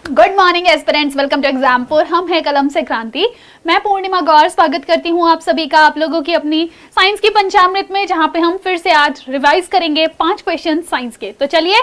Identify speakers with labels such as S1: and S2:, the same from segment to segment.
S1: Good morning aspirants, welcome to Exampur. हम हैं कलम से क्रांति। मैं पूर्णिमा गौर स्वागत करती हूँ आप सभी का, आप लोगों की अपनी साइंस की पंचामृत में, जहाँ पे हम फिर से आज रिवाइज करेंगे 5 क्वेश्चन साइंस के। तो चलिए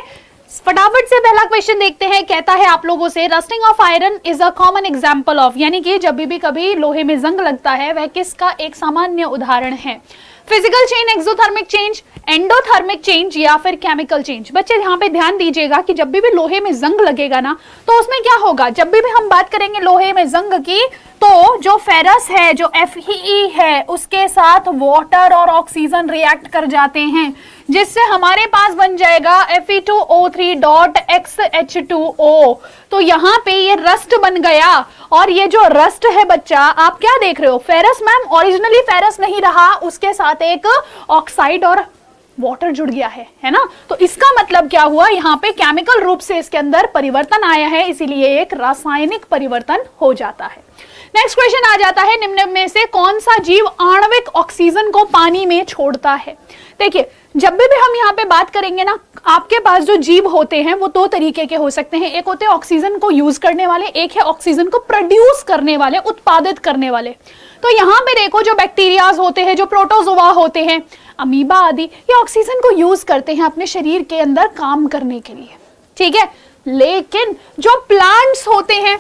S1: फटाफट से पहला क्वेश्चन देखते हैं। कहता है आप लोगों से, rusting of iron is a common example of, यानी कि जब भी कभी लोहे में जंग लगता है वह किसका एक सामान्य उदाहरण है? Physical change, exothermic change, endothermic change या फिर केमिकल चेंज। बच्चे यहाँ पे ध्यान दीजिएगा कि जब भी लोहे में जंग लगेगा ना, तो उसमें क्या होगा, जब भी हम बात करेंगे लोहे में जंग की, तो जो फेरस है, जो Fe है, उसके साथ वाटर और ऑक्सीजन रिएक्ट कर जाते हैं, जिससे हमारे पास बन जाएगा Fe2O3.XH2O। तो यहाँ पे ये रस्ट बन गया। और ये जो रस्ट है बच्चा, आप क्या देख रहे हो, फेरस मैम ओरिजिनली फेरस नहीं रहा, उसके साथ एक ऑक्साइड और वाटर जुड़ गया है ना। तो इसका मतलब क्या हुआ, यहाँ पे केमिकल रूप से इसके अंदर परिवर्तन आया है, इसीलिए एक रासायनिक परिवर्तन हो जाता है। नेक्स्ट क्वेश्चन आ जाता है, निम्न में से कौन सा जीव आणविक ऑक्सीजन को पानी में छोड़ता है? देखिए जब भी हम यहाँ पे बात करेंगे ना, आपके पास जो जीव होते हैं वो 2 तरीके के हो सकते हैं। एक होते हैं ऑक्सीजन को यूज करने वाले, एक है ऑक्सीजन को प्रोड्यूस करने वाले, उत्पादित करने वाले। तो यहाँ पे देखो जो बैक्टीरियाज होते हैं, जो प्रोटोजोआ होते हैं, अमीबा आदि, ये ऑक्सीजन को यूज करते हैं अपने शरीर के अंदर काम करने के लिए, ठीक है। लेकिन जो प्लांट्स होते हैं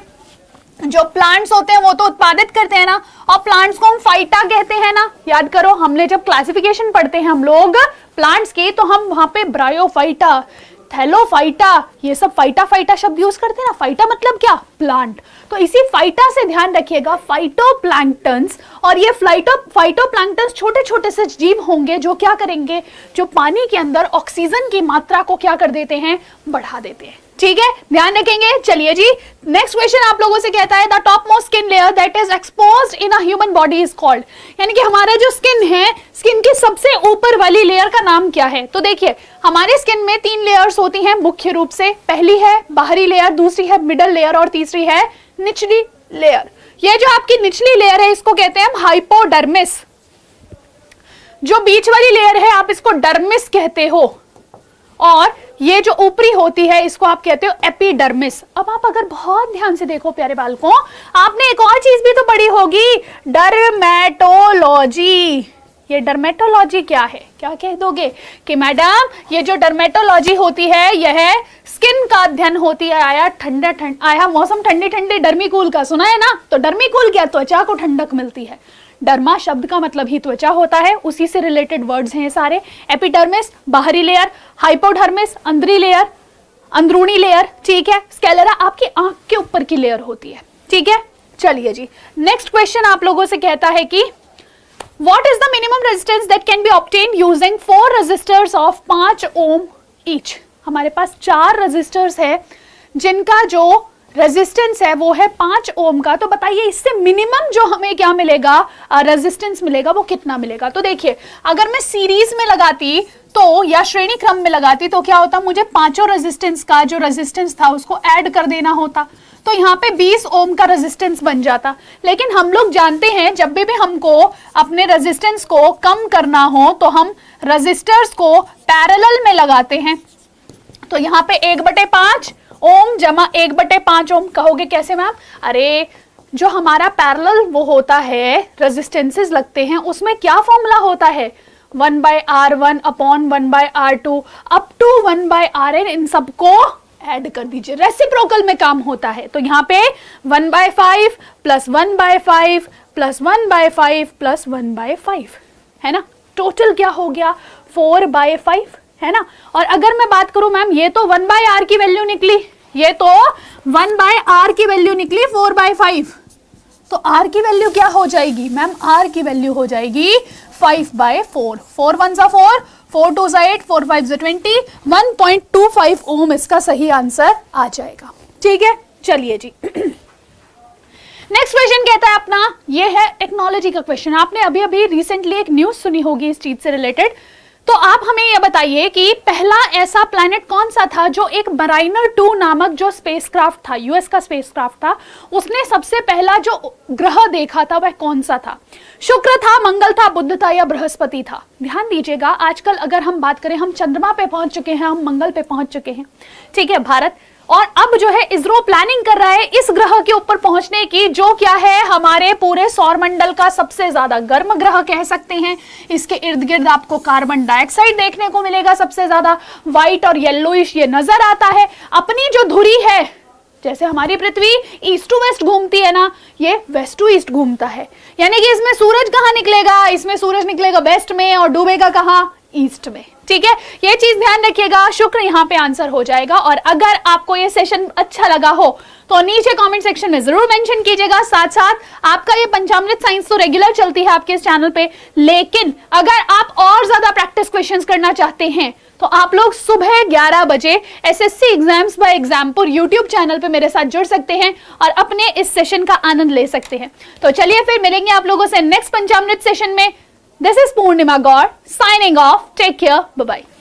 S1: वो तो उत्पादित करते हैं ना, और प्लांट्स को हम फाइटा कहते हैं ना। याद करो, हमने जब क्लासिफिकेशन पढ़ते हैं हम लोग प्लांट्स की, तो हम वहां पे ब्रायोफाइटा, थैलोफाइटा, ये सब फाइटा शब्द यूज करते हैं ना। फाइटा मतलब क्या, प्लांट। तो इसी फाइटा से ध्यान रखिएगा, फाइटोप्लैंक्टन्स। और ये फाइटोप्लैंक्टन्स छोटे छोटे से जीव होंगे जो क्या करेंगे, जो पानी के अंदर ऑक्सीजन की मात्रा को क्या कर देते हैं, बढ़ा देते हैं, ठीक है, ध्यान रखेंगे। चलिए जी, नेक्स्ट क्वेश्चन आप लोगों से कहता है, the top most skin layer that is exposed in a human body is called, यानी कि हमारा जो स्किन है, स्किन की सबसे ऊपर वाली लेयर का नाम क्या है? तो देखिए हमारे स्किन में 3 लेयर्स होती हैं मुख्य रूप से। पहली है बाहरी लेयर, दूसरी है मिडल लेयर और तीसरी है निचली लेयर। ये जो आपकी निचली लेयर है, इसको कहते हैं हम हाइपोडर्मिस। जो बीच वाली लेयर है, आप इसको डर्मिस कहते हो, और ये जो ऊपरी होती है इसको आप कहते हो एपिडर्मिस। अब आप अगर बहुत ध्यान से देखो प्यारे बालकों, आपने एक और चीज भी तो पढ़ी होगी, डर्मेटोलॉजी। ये डर्मेटोलॉजी क्या है, क्या कह दोगे कि मैडम ये जो डर्मेटोलॉजी होती है, यह स्किन का अध्ययन होती है। आया मौसम ठंडी ठंडी, डर्मीकूल का सुना है ना। तो डर्मीकूल क्या, त्वचा को ठंडक मिलती है। डर्मा शब्द का मतलब ही त्वचा होता है, उसी से रिलेटेड वर्ड्स हैं ये सारे। एपिडर्मिस बाहरी लेयर, हाइपोडर्मिस अंदरी लेयर, अंदरूनी लेयर, ठीक है। स्केलेरा आपकी आंख के ऊपर की लेयर होती है, ठीक है। चलिए जी, नेक्स्ट क्वेश्चन आप लोगों से कहता है कि what is the minimum resistance that can be obtained using 4 resistors of 5 ohm each. हमारे पास 4 रेजिस्टर्स है जिनका जो रेजिस्टेंस है वो है 5 ओम का। तो बताइए इससे मिनिमम जो हमें क्या मिलेगा, रेजिस्टेंस मिलेगा, वो कितना मिलेगा? तो देखिए अगर मैं सीरीज में लगाती तो, या श्रेणी क्रम में लगाती, तो क्या होता, मुझे 5 रेजिस्टेंस का जो रेजिस्टेंस था उसको ऐड कर देना होता, तो यहाँ पे 20 ओम का रेजिस्टेंस बन जाता। लेकिन हम लोग जानते हैं जब भी हमको अपने रेजिस्टेंस को कम करना हो तो हम रेजिस्टर्स को पैरेलल में लगाते हैं। तो यहाँ पे 1/5 ओम जमा 1/5 ओम। कहोगे कैसे मैम? अरे जो हमारा पैरेलल वो होता है, रेजिस्टेंसेस लगते हैं, उसमें क्या फॉर्मूला होता है, 1/R1 upon 1/R2 up to 1/Rn। इन सबको ऐड कर दीजिए, रेसिप्रोकल में काम होता है। तो यहाँ पे 1/5 प्लस 1/5 प्लस 1/5 प्लस 1/5 है ना। टोटल क्या हो गया, 4/5 है ना। और अगर मैं बात करूं मैम, ये तो 1/R की वैल्यू निकली, ये तो 1/R की वैल्यू निकली 4/5। तो R की वैल्यू क्या हो जाएगी मैम? R की वैल्यू हो जाएगी 5/4। 4 1 जा 4, 4 2 जा 8, 4 5 जा 20, 1.25 ओम इसका सही आंसर आ जाएगा, ठीक है। चलिए जी, नेक्स्ट क्वेश्चन कहता है अपना, ये है टेक्नोलॉजी का क्वेश्चन। आपने अभी अभी रिसेंटली एक न्यूज सुनी होगी इस चीज से रिलेटेड। तो आप हमें यह बताइए कि पहला ऐसा प्लैनेट कौन सा था जो एक मराइनर 2 नामक जो स्पेसक्राफ्ट था, यूएस का स्पेसक्राफ्ट था, उसने सबसे पहला जो ग्रह देखा था वह कौन सा था? शुक्र था, मंगल था, बुध था या बृहस्पति था? ध्यान दीजिएगा, आजकल अगर हम बात करें, हम चंद्रमा पे पहुंच चुके हैं, हम मंगल पे पहुंच चुके हैं, ठीक है, भारत। और अब जो है इसरो प्लानिंग कर रहा है इस ग्रह के ऊपर पहुंचने की, जो क्या है हमारे पूरे सौरमंडल का सबसे ज्यादा गर्म ग्रह कह सकते हैं। इसके इर्द गिर्द आपको कार्बन डाइऑक्साइड देखने को मिलेगा सबसे ज्यादा, व्हाइट और येलोइश ये नजर आता है। अपनी जो धुरी है, जैसे हमारी पृथ्वी ईस्ट टू वेस्ट घूमती है ना, ये वेस्ट टू ईस्ट घूमता है, यानी कि इसमें सूरज कहां निकलेगा, इसमें सूरज निकलेगा वेस्ट में और डूबेगा कहां, ईस्ट में। ठीक है, ये चीज ध्यान रखिएगा। शुक्र यहाँ पे आंसर हो जाएगा। और अगर आपको ये सेशन अच्छा लगा हो तो नीचे कमेंट सेक्शन में जरूर मेंशन कीजिएगा। साथ साथ आपका ये पंचामृत साइंस तो रेगुलर चलती है आपके इस चैनल पे, लेकिन अगर आप और ज्यादा प्रैक्टिस क्वेश्चंस करना चाहते हैं तो आप लोग सुबह 11 बजे SSC exams by Exampur YouTube channel पे मेरे साथ जुड़ सकते हैं और अपने इस सेशन का आनंद ले सकते हैं। तो चलिए फिर मिलेंगे आप लोगों से नेक्स्ट पंचामृत सेशन में। This is Purnima Gaur signing off. Take care. Bye-bye.